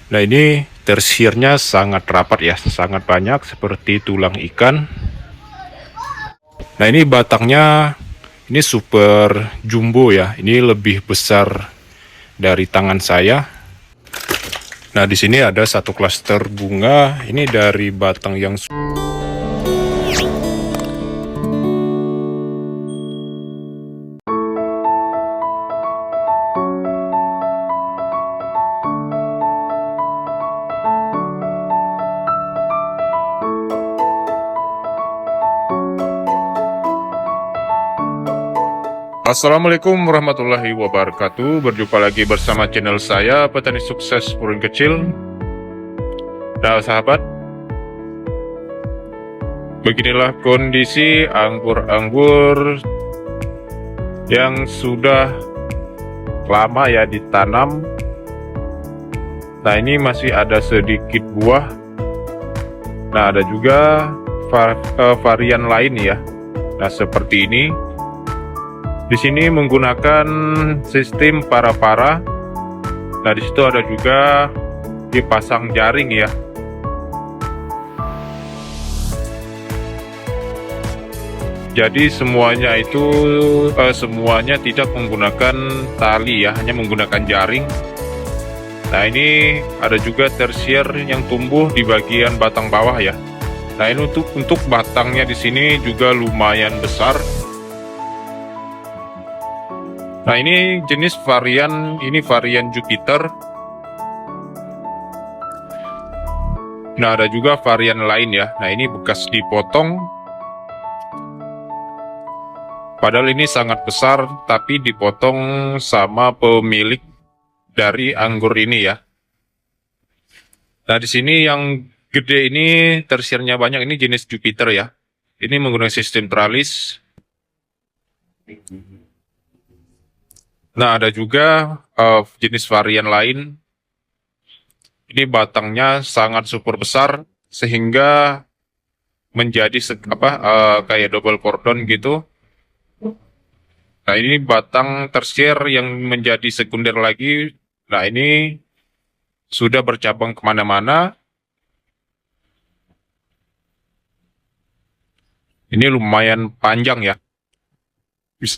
Nah, ini tersirnya sangat rapat ya, sangat banyak seperti tulang ikan. Nah, ini batangnya ini super jumbo ya. Ini lebih besar dari tangan saya. Nah, di sini ada satu klaster bunga. Ini dari batang yang Assalamualaikum warahmatullahi wabarakatuh. Berjumpa lagi bersama channel saya, Petani Sukses Purun Kecil. Nah, sahabat, beginilah kondisi anggur-anggur yang sudah lama ya ditanam. Nah, ini masih ada sedikit buah. Nah, ada juga varian lain ya. Nah, seperti ini. Di sini menggunakan sistem para-para. Nah, di situ ada juga dipasang jaring ya. Jadi semuanya itu semuanya tidak menggunakan tali ya, hanya menggunakan jaring. Nah, ini ada juga tersier yang tumbuh di bagian batang bawah ya. Nah, ini untuk batangnya di sini juga lumayan besar. Nah, ini jenis varian Jupiter. Nah, ada juga varian lain ya. Nah, ini bekas dipotong. Padahal ini sangat besar, tapi dipotong sama pemilik dari anggur ini ya. Nah, di sini yang gede ini tersiernya banyak, ini jenis Jupiter ya. Ini menggunakan sistem tralis. Nah, ada juga jenis varian lain. Ini batangnya sangat super besar sehingga menjadi kayak double cordon gitu. Nah, ini batang tersier yang menjadi sekunder lagi. Nah, ini sudah bercabang kemana-mana. Ini lumayan panjang ya.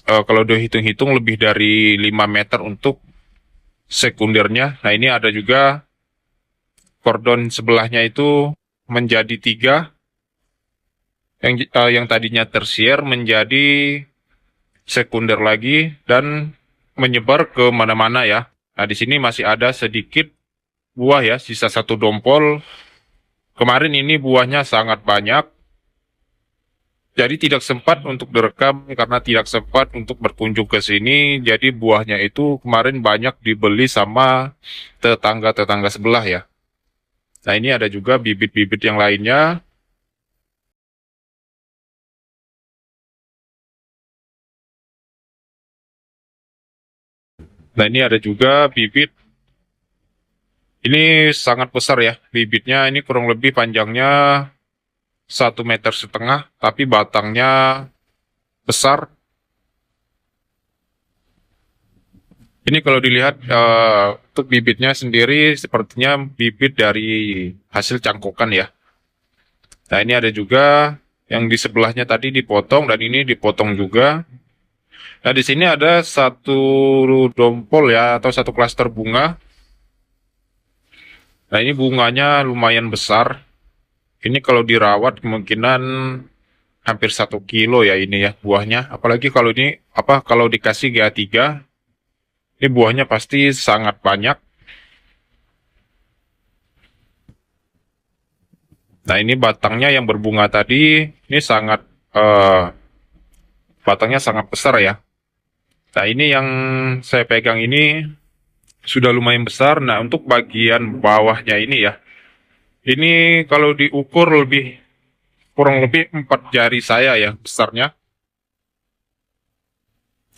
Kalau dihitung-hitung lebih dari 5 meter untuk sekundernya. Nah, ini ada juga kordon sebelahnya itu menjadi 3. Yang tadinya tersier menjadi sekunder lagi dan menyebar ke mana-mana ya. Nah, di sini masih ada sedikit buah ya, sisa 1 dompol. Kemarin ini buahnya sangat banyak. Jadi tidak sempat untuk direkam karena tidak sempat untuk berkunjung ke sini. Jadi buahnya itu kemarin banyak dibeli sama tetangga-tetangga sebelah ya. Nah, ini ada juga bibit-bibit yang lainnya. Nah, ini ada juga bibit. Ini sangat besar ya bibitnya. Ini kurang lebih panjangnya 1,5 meter, tapi batangnya besar. Ini kalau dilihat untuk bibitnya sendiri sepertinya bibit dari hasil cangkokan ya. Nah, ini ada juga yang di sebelahnya tadi dipotong dan ini dipotong juga. Nah, di sini ada satu dompol ya atau satu klaster bunga. Nah, ini bunganya lumayan besar. Ini kalau dirawat kemungkinan hampir 1 kilo ya ini ya buahnya. Apalagi kalau ini kalau dikasih GA3, ini buahnya pasti sangat banyak. Nah, ini batangnya yang berbunga tadi, ini batangnya sangat besar ya. Nah, ini yang saya pegang ini sudah lumayan besar. Nah, untuk bagian bawahnya ini ya, ini kalau diukur kurang lebih 4 jari saya ya besarnya.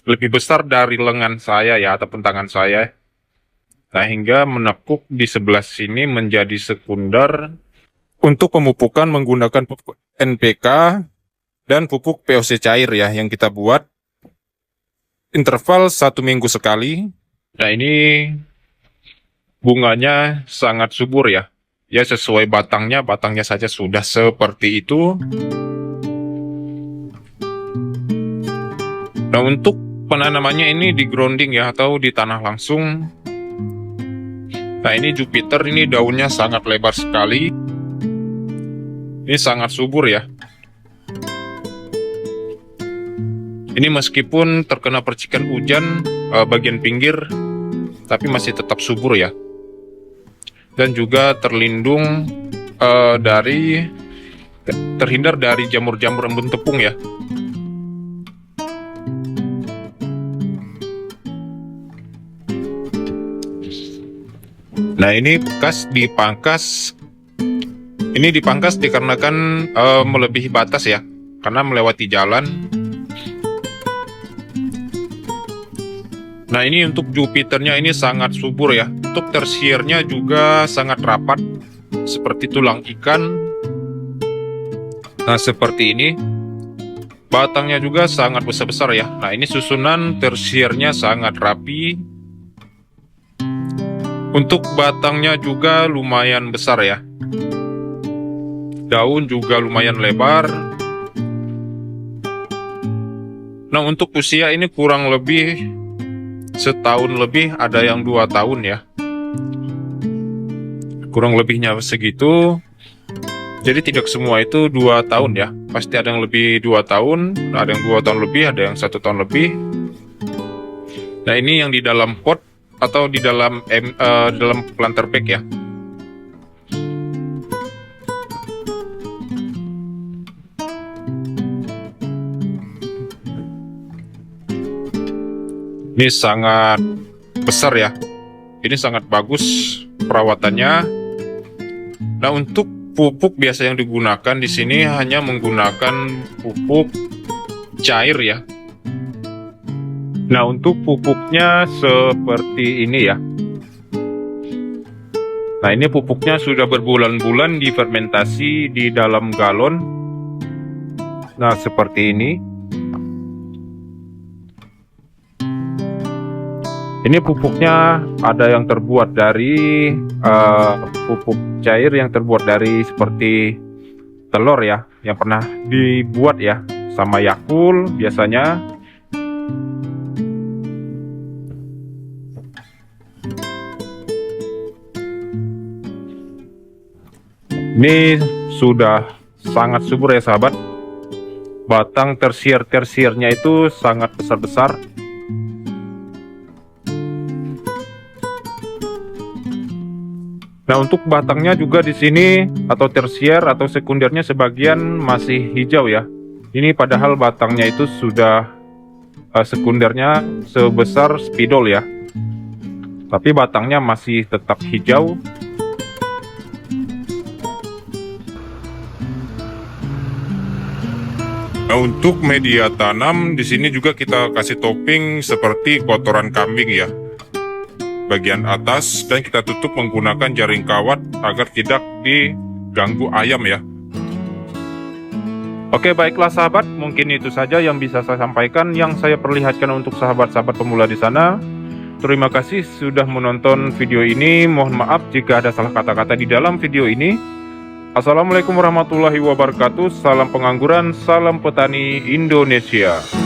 Lebih besar dari lengan saya ya ataupun tangan saya. Nah, hingga menekuk di sebelah sini menjadi sekunder. Untuk pemupukan menggunakan pupuk NPK dan pupuk POC cair ya yang kita buat interval 1 minggu sekali. Nah, ini bunganya sangat subur ya. Ya sesuai batangnya saja sudah seperti itu. Nah, untuk penanamannya ini di grounding ya, atau di tanah langsung. Nah, ini Jupiter, ini daunnya sangat lebar sekali. Ini sangat subur ya. Ini meskipun terkena percikan hujan bagian pinggir, tapi masih tetap subur ya. Dan juga terlindung terhindar dari jamur-jamur embun tepung ya. Nah, ini bekas dipangkas. Ini dipangkas dikarenakan melebihi batas ya, karena melewati jalan. Nah, ini untuk Jupiternya ini sangat subur ya. Untuk tersiernya juga sangat rapat, seperti tulang ikan. Nah, seperti ini. Batangnya juga sangat besar-besar ya. Nah, ini susunan tersiernya sangat rapi. Untuk batangnya juga lumayan besar ya. Daun juga lumayan lebar. Nah, untuk usia ini kurang lebih setahun lebih, ada yang 2 tahun ya. Kurang lebihnya segitu. Jadi tidak semua itu 2 tahun ya. Pasti ada yang lebih 2 tahun, ada yang 2 tahun lebih, ada yang 1 tahun lebih. Nah, ini yang di dalam pot atau di dalam planter bag ya. Ini sangat besar ya. Ini sangat bagus perawatannya. Nah, untuk pupuk biasa yang digunakan di sini hanya menggunakan pupuk cair ya. Nah, untuk pupuknya seperti ini ya. Nah, ini pupuknya sudah berbulan-bulan difermentasi di dalam galon. Nah, seperti ini. Ini pupuknya ada yang terbuat dari pupuk cair yang terbuat dari seperti telur ya, yang pernah dibuat ya sama Yakult biasanya. Ini sudah sangat subur ya sahabat. Batang tersier-tersiernya itu sangat besar-besar. Nah, untuk batangnya juga di sini atau tersier atau sekundernya sebagian masih hijau ya. Ini padahal batangnya itu sudah sekundernya sebesar spidol ya. Tapi batangnya masih tetap hijau. Nah, untuk media tanam di sini juga kita kasih topping seperti kotoran kambing ya. Bagian atas, dan kita tutup menggunakan jaring kawat agar tidak diganggu ayam ya. Oke, baiklah sahabat, mungkin itu saja yang bisa saya sampaikan, yang saya perlihatkan untuk sahabat-sahabat pemula di sana. Terima kasih sudah menonton video ini. Mohon maaf jika ada salah kata-kata di dalam video ini. Assalamualaikum warahmatullahi wabarakatuh. Salam pengangguran, salam petani Indonesia.